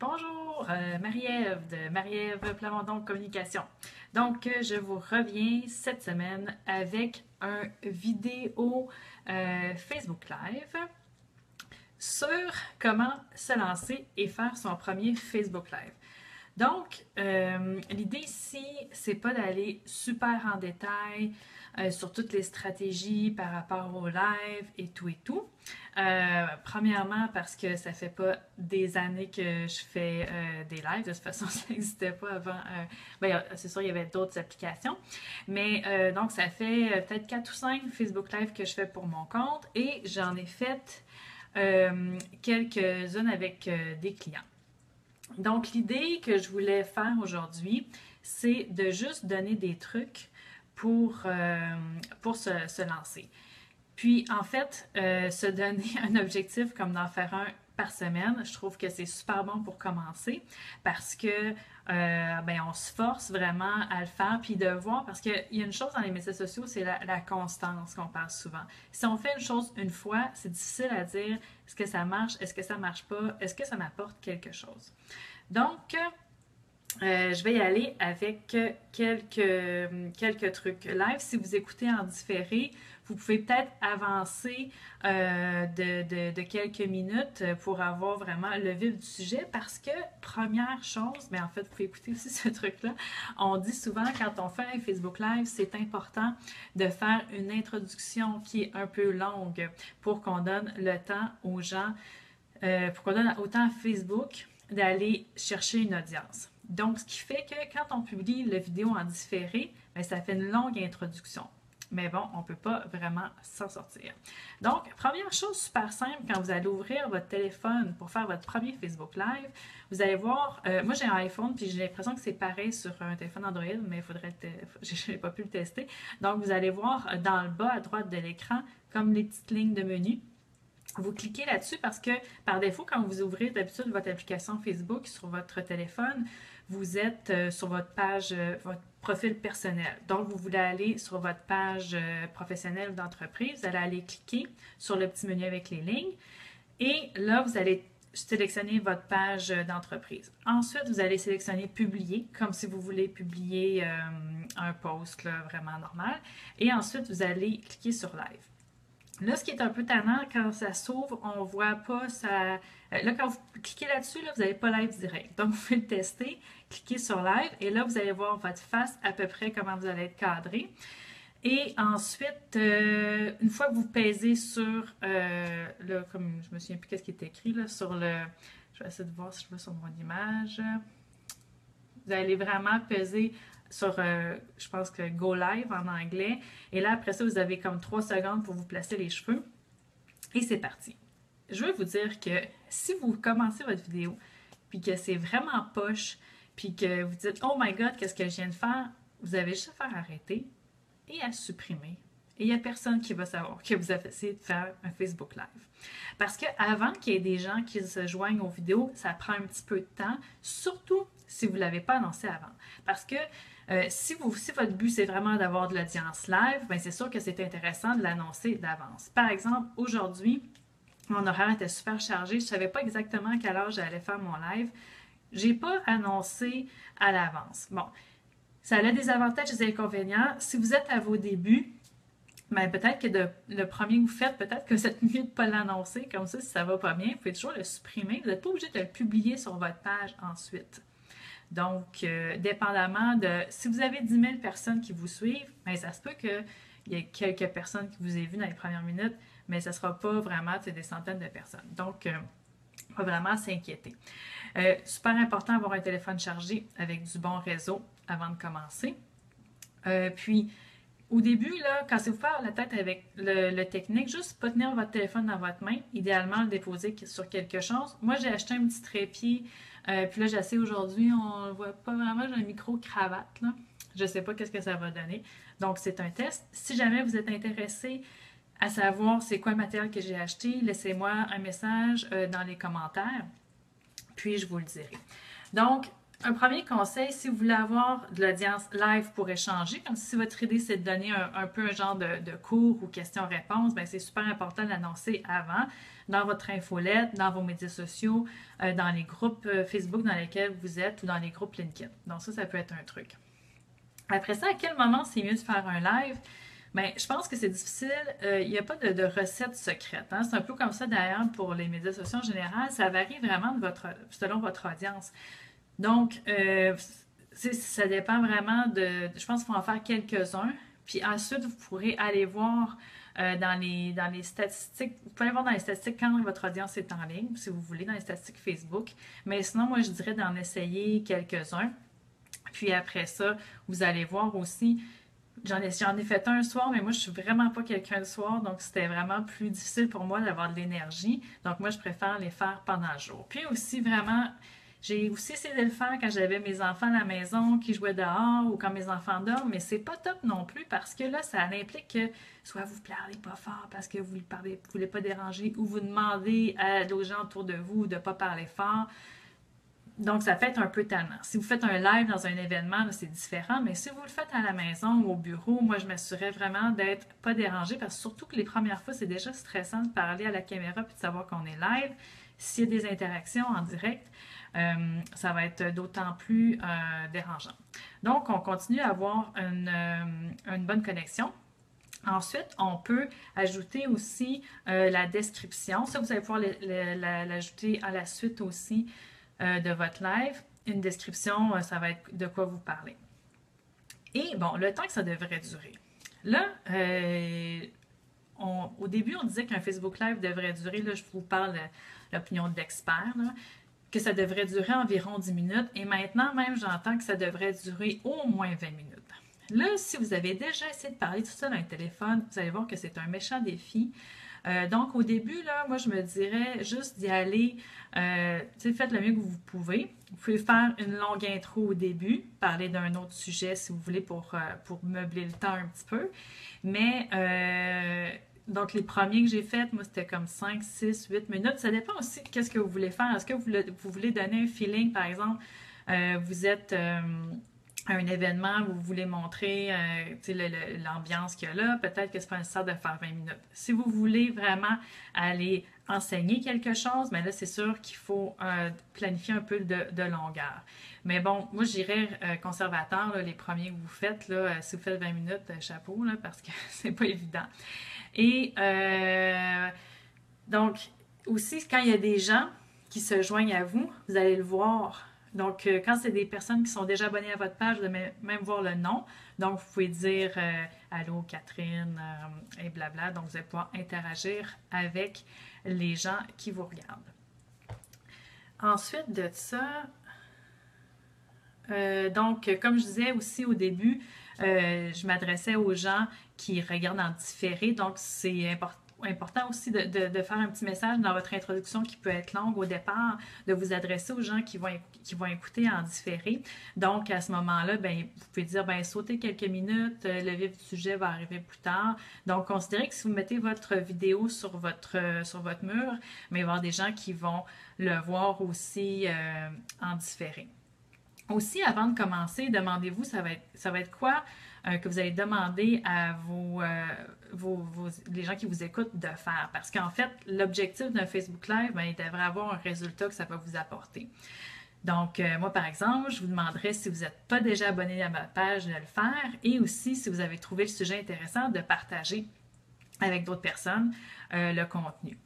Bonjour, Marie-Ève de Marie-Ève Plamondon Communication. Donc, je vous reviens cette semaine avec un vidéo Facebook Live sur comment se lancer et faire son premier Facebook Live. Donc, l'idée ici, c'est pas d'aller super en détail sur toutes les stratégies par rapport au live et tout et tout. Premièrement, parce que ça fait pas des années que je fais des lives. De toute façon, ça n'existait pas avant. C'est sûr, il y avait d'autres applications. Mais donc, ça fait peut-être 4 ou 5 Facebook Live que je fais pour mon compte et j'en ai fait quelques-unes avec des clients. Donc, l'idée que je voulais faire aujourd'hui, c'est de juste donner des trucs pour se lancer. Puis, en fait, se donner un objectif comme d'en faire un par semaine, je trouve que c'est super bon pour commencer parce que on se force vraiment à le faire puis de voir, parce qu'il y a une chose dans les médias sociaux, c'est la constance qu'on parle souvent. Si on fait une chose une fois, c'est difficile à dire est-ce que ça marche, est-ce que ça marche pas, est-ce que ça m'apporte quelque chose. Donc, je vais y aller avec quelques trucs live. Si vous écoutez en différé, vous pouvez peut-être avancer de quelques minutes pour avoir vraiment le vif du sujet parce que, première chose, mais en fait, vous pouvez écouter aussi ce truc-là, on dit souvent quand on fait un Facebook Live, c'est important de faire une introduction qui est un peu longue pour qu'on donne le temps aux gens, pour qu'on donne autant à Facebook d'aller chercher une audience. Donc, ce qui fait que quand on publie la vidéo en différé, bien, ça fait une longue introduction. Mais bon, on ne peut pas vraiment s'en sortir. Donc, première chose super simple, quand vous allez ouvrir votre téléphone pour faire votre premier Facebook Live, vous allez voir, moi j'ai un iPhone, puis j'ai l'impression que c'est pareil sur un téléphone Android, mais je n'ai pas pu le tester. Donc, vous allez voir dans le bas à droite de l'écran, comme les petites lignes de menu. Vous cliquez là-dessus parce que, par défaut, quand vous ouvrez d'habitude votre application Facebook sur votre téléphone, vous êtes sur votre page, votre profil personnel. Donc, vous voulez aller sur votre page professionnelle d'entreprise, vous allez aller cliquer sur le petit menu avec les lignes et là, vous allez sélectionner votre page d'entreprise. Ensuite, vous allez sélectionner Publier, comme si vous voulez publier un post là, vraiment normal. Et ensuite, vous allez cliquer sur Live. Là, ce qui est un peu tannant, quand ça s'ouvre, on ne voit pas ça. Là, quand vous cliquez là-dessus, là, vous n'avez pas live direct. Donc, vous pouvez le tester, cliquez sur live et là, vous allez voir votre face à peu près comment vous allez être cadré. Et ensuite, une fois que vous pèsez sur, là, comme je me souviens plus qu'est-ce qui est écrit, là, sur le. Je vais essayer de voir si je vois sur mon image. Vous allez vraiment peser sur, je pense que Go Live en anglais. Et là, après ça, vous avez comme 3 secondes pour vous placer les cheveux. Et c'est parti. Je veux vous dire que si vous commencez votre vidéo, puis que c'est vraiment poche, puis que vous dites « Oh my God, qu'est-ce que je viens de faire? » Vous avez juste à faire arrêter et à supprimer. Et il n'y a personne qui va savoir que vous avez essayé de faire un Facebook Live. Parce qu'avant qu'il y ait des gens qui se joignent aux vidéos, ça prend un petit peu de temps, surtout si vous ne l'avez pas annoncé avant. Parce que si votre but c'est vraiment d'avoir de l'audience live, bien c'est sûr que c'est intéressant de l'annoncer d'avance. Par exemple, aujourd'hui, mon horaire était super chargé, je ne savais pas exactement à quelle heure j'allais faire mon live. Je n'ai pas annoncé à l'avance. Bon, ça a des avantages et des inconvénients. Si vous êtes à vos débuts, bien, peut-être que le premier que vous faites, peut-être que vous êtes mieux de ne pas l'annoncer. Comme ça, si ça ne va pas bien, vous pouvez toujours le supprimer. Vous n'êtes pas obligé de le publier sur votre page ensuite. Donc, dépendamment de... Si vous avez 10 000 personnes qui vous suivent, bien, ça se peut qu'il y ait quelques personnes qui vous aient vu dans les premières minutes, mais ça ne sera pas vraiment des centaines de personnes. Donc, pas vraiment s'inquiéter. Super important d'avoir un téléphone chargé avec du bon réseau avant de commencer. Puis, au début, là, quand vous faites la tête avec le technique, juste pas tenir votre téléphone dans votre main, idéalement le déposer sur quelque chose. Moi, j'ai acheté un petit trépied, puis là, j'essaie aujourd'hui, on ne voit pas vraiment, j'ai un micro-cravate, là. Je ne sais pas qu'est-ce que ça va donner. Donc, c'est un test. Si jamais vous êtes intéressé à savoir c'est quoi le matériel que j'ai acheté, laissez-moi un message dans les commentaires, puis je vous le dirai. Donc, un premier conseil, si vous voulez avoir de l'audience live pour échanger, comme si votre idée c'est de donner un peu un genre de cours ou questions-réponses, ben c'est super important de l'annoncer avant dans votre infolette, dans vos médias sociaux, dans les groupes Facebook dans lesquels vous êtes ou dans les groupes LinkedIn. Donc ça peut être un truc. Après ça, à quel moment c'est mieux de faire un live? Bien, je pense que c'est difficile. Il n'y a pas de recette secrète. Hein? C'est un peu comme ça d'ailleurs pour les médias sociaux en général. Ça varie vraiment selon votre audience. Donc, ça dépend vraiment de... Je pense qu'il faut en faire quelques-uns. Puis ensuite, vous pourrez aller voir dans les statistiques. Vous pouvez aller voir dans les statistiques quand votre audience est en ligne, si vous voulez, dans les statistiques Facebook. Mais sinon, moi, je dirais d'en essayer quelques-uns. Puis après ça, vous allez voir aussi... J'en ai fait un soir, mais moi, je suis vraiment pas quelqu'un le soir, donc c'était vraiment plus difficile pour moi d'avoir de l'énergie. Donc moi, je préfère les faire pendant le jour. Puis aussi, vraiment, j'ai aussi essayé de le faire quand j'avais mes enfants à la maison qui jouaient dehors ou quand mes enfants dorment, mais c'est pas top non plus parce que là, ça implique que soit vous ne parlez pas fort parce que vous ne voulez pas déranger ou vous demandez aux gens autour de vous de ne pas parler fort. Donc, ça peut être un peu tannant. Si vous faites un live dans un événement, c'est différent, mais si vous le faites à la maison ou au bureau, moi, je m'assurais vraiment d'être pas dérangée parce que surtout que les premières fois, c'est déjà stressant de parler à la caméra puis de savoir qu'on est live. S'il y a des interactions en direct, ça va être d'autant plus dérangeant. Donc, on continue à avoir une bonne connexion. Ensuite, on peut ajouter aussi la description. Ça, vous allez pouvoir l'ajouter à la suite aussi de votre live. Une description, ça va être de quoi vous parlez. Et bon, le temps que ça devrait durer. Là, au début, on disait qu'un Facebook Live devrait durer, là, je vous parle de l'opinion d'experts, que ça devrait durer environ 10 minutes. Et maintenant, même, j'entends que ça devrait durer au moins 20 minutes. Là, si vous avez déjà essayé de parler tout ça dans un téléphone, vous allez voir que c'est un méchant défi. Donc, au début, là, moi, je me dirais juste d'y aller, faites le mieux que vous pouvez. Vous pouvez faire une longue intro au début, parler d'un autre sujet si vous voulez pour meubler le temps un petit peu. Mais, donc, les premiers que j'ai faits, moi, c'était comme 5, 6, 8 minutes. Ça dépend aussi de qu'est-ce que vous voulez faire. Est-ce que vous voulez donner un feeling, par exemple, vous êtes... à un événement, vous voulez montrer l'ambiance qu'il y a là, peut-être que c'est pas nécessaire de faire 20 minutes. Si vous voulez vraiment aller enseigner quelque chose, mais là, c'est sûr qu'il faut planifier un peu de longueur. Mais bon, moi, je dirais conservateur, là, les premiers que vous faites, là, si vous faites 20 minutes, chapeau, là, parce que c'est pas évident. Et donc, aussi, quand il y a des gens qui se joignent à vous, vous allez le voir. Donc, quand c'est des personnes qui sont déjà abonnées à votre page, vous allez même voir le nom. Donc, vous pouvez dire allô Catherine et blabla. Donc, vous allez pouvoir interagir avec les gens qui vous regardent. Ensuite de ça, donc, comme je disais aussi au début, je m'adressais aux gens qui regardent en différé. Donc, c'est important aussi de faire un petit message dans votre introduction qui peut être longue au départ, de vous adresser aux gens qui vont écouter en différé. Donc, à ce moment-là, ben, vous pouvez dire, ben, sautez quelques minutes, le vif du sujet va arriver plus tard. Donc, considérez que si vous mettez votre vidéo sur votre mur, mais il va y avoir des gens qui vont le voir aussi en différé. Aussi, avant de commencer, demandez-vous, ça va être quoi que vous allez demander à les gens qui vous écoutent de faire. Parce qu'en fait, l'objectif d'un Facebook Live, ben, il devrait avoir un résultat que ça va vous apporter. Donc, moi, par exemple, je vous demanderais si vous n'êtes pas déjà abonné à ma page de le faire et aussi si vous avez trouvé le sujet intéressant de partager avec d'autres personnes le contenu.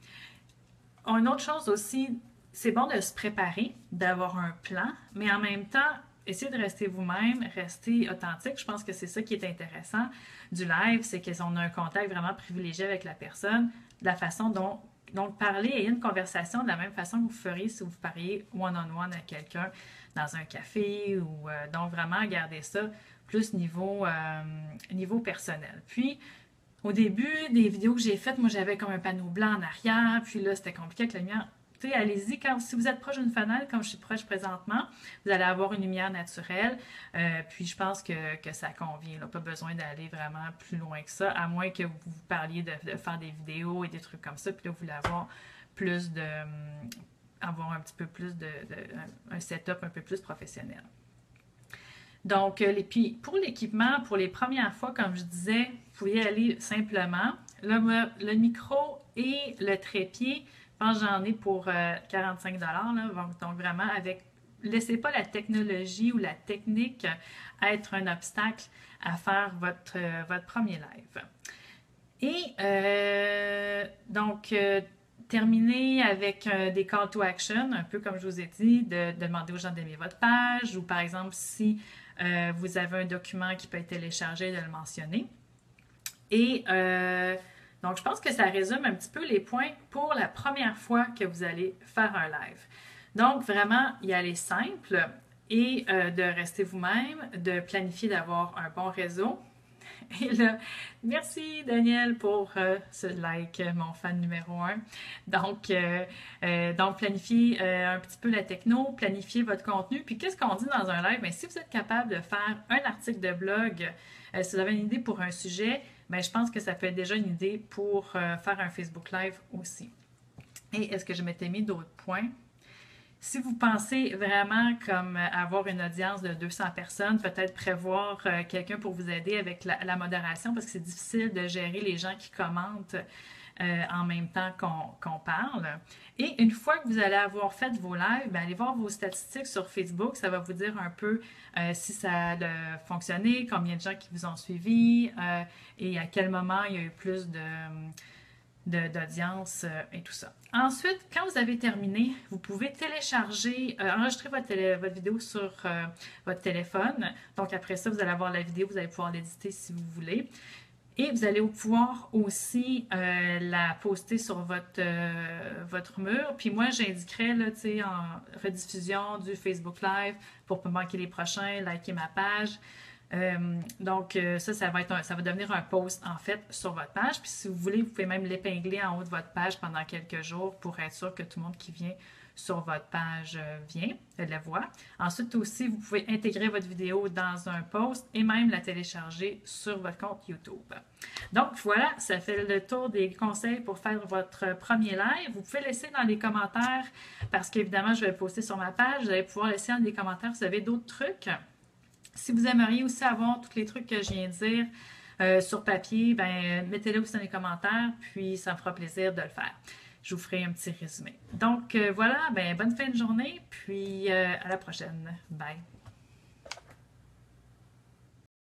Une autre chose aussi, c'est bon de se préparer, d'avoir un plan, mais en même temps, essayez de rester vous-même, rester authentique. Je pense que c'est ça qui est intéressant du live, c'est qu'on a un contact vraiment privilégié avec la personne, de la façon dont donc parler, ayez une conversation de la même façon que vous feriez si vous parliez one-on-one à quelqu'un dans un café ou donc vraiment garder ça plus niveau personnel. Puis, au début des vidéos que j'ai faites, moi j'avais comme un panneau blanc en arrière, puis là c'était compliqué avec la lumière. Tu sais, allez-y, si vous êtes proche d'une fenêtre, comme je suis proche présentement, vous allez avoir une lumière naturelle, puis je pense que ça convient. Là. Pas besoin d'aller vraiment plus loin que ça, à moins que vous parliez de faire des vidéos et des trucs comme ça, puis là vous voulez avoir plus avoir un petit peu plus un setup un peu plus professionnel. Donc, puis pour l'équipement, pour les premières fois, comme je disais, vous pouvez y aller simplement. Le micro et le trépied, je pense que j'en ai pour 45 $. Donc, vraiment, laissez pas la technologie ou la technique être un obstacle à faire votre premier live. Et donc, terminer avec des call to action, un peu comme je vous ai dit, de demander aux gens d'aimer votre page ou par exemple si vous avez un document qui peut être téléchargé, de le mentionner. Et donc, je pense que ça résume un petit peu les points pour la première fois que vous allez faire un live. Donc, vraiment, y aller simple et de rester vous-même, de planifier d'avoir un bon réseau. Et là, merci Daniel pour ce like, mon fan numéro 1. Donc planifiez un petit peu la techno, planifiez votre contenu. Puis qu'est-ce qu'on dit dans un live? Bien, si vous êtes capable de faire un article de blog, si vous avez une idée pour un sujet, bien, je pense que ça peut être déjà une idée pour faire un Facebook Live aussi. Et est-ce que je m'étais mis d'autres points? Si vous pensez vraiment comme avoir une audience de 200 personnes, peut-être prévoir quelqu'un pour vous aider avec la modération parce que c'est difficile de gérer les gens qui commentent en même temps qu'on parle. Et une fois que vous allez avoir fait vos lives, bien, allez voir vos statistiques sur Facebook. Ça va vous dire un peu si ça a fonctionné, combien de gens qui vous ont suivi et à quel moment il y a eu plus d'audience et tout ça. Ensuite, quand vous avez terminé, vous pouvez télécharger, enregistrer votre vidéo sur votre téléphone. Donc après ça, vous allez avoir la vidéo, vous allez pouvoir l'éditer si vous voulez. Et vous allez pouvoir aussi la poster sur votre mur. Puis moi, j'indiquerai là, en rediffusion du Facebook Live pour ne pas manquer les prochains, liker ma page. Donc, ça va devenir un post en fait sur votre page. Puis si vous voulez, vous pouvez même l'épingler en haut de votre page pendant quelques jours pour être sûr que tout le monde qui vient sur votre page le voit. Ensuite aussi, vous pouvez intégrer votre vidéo dans un post et même la télécharger sur votre compte YouTube. Donc voilà, ça fait le tour des conseils pour faire votre premier live. Vous pouvez laisser dans les commentaires, parce qu'évidemment, je vais le poster sur ma page. Vous allez pouvoir laisser dans les commentaires si vous avez d'autres trucs. Si vous aimeriez aussi avoir tous les trucs que je viens de dire sur papier, ben, mettez-les aussi dans les commentaires, puis ça me fera plaisir de le faire. Je vous ferai un petit résumé. Donc voilà, ben, bonne fin de journée, puis à la prochaine. Bye!